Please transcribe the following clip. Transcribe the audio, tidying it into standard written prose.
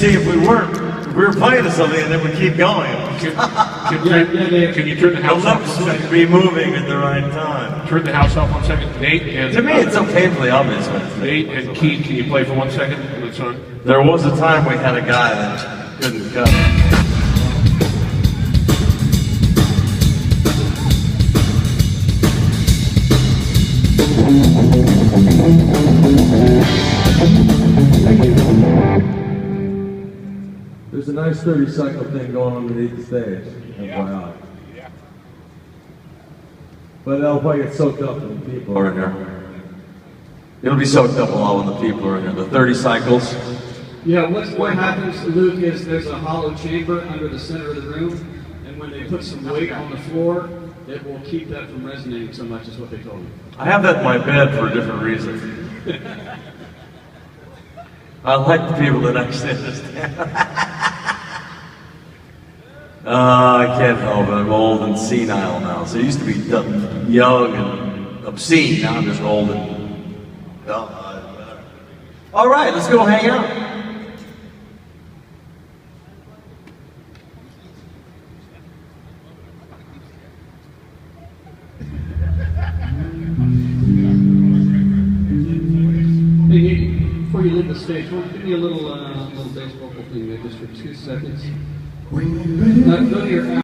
see, if we were playing to something and then we keep going. Can you turn the house off 1 second? Be moving at the right time. Turn the house off 1 second. Nate and to me, it's so painfully obvious. Nate and Keith, can you play for 1 second? It's on. There was a time we had a guy that couldn't cut. There's a nice 30 cycle thing going underneath the stage, FYI. But that'll probably get soaked up when the people are in here. It'll be soaked up a lot when the people are in here. The 30 cycles. Yeah, what happens, Luke, is there's a hollow chamber under the center of the room, and when they put some weight on the floor, it will keep that from resonating so much, is what they told me. I have that in my bed for a different reason. I like the people that actually understand. I can't help it. I'm old and senile now. So I used to be young and obscene. Now I'm just old and dumb. All right, let's go hang out. Before you leave the stage, give me a little bass vocal thing there just for 2 seconds. Go to your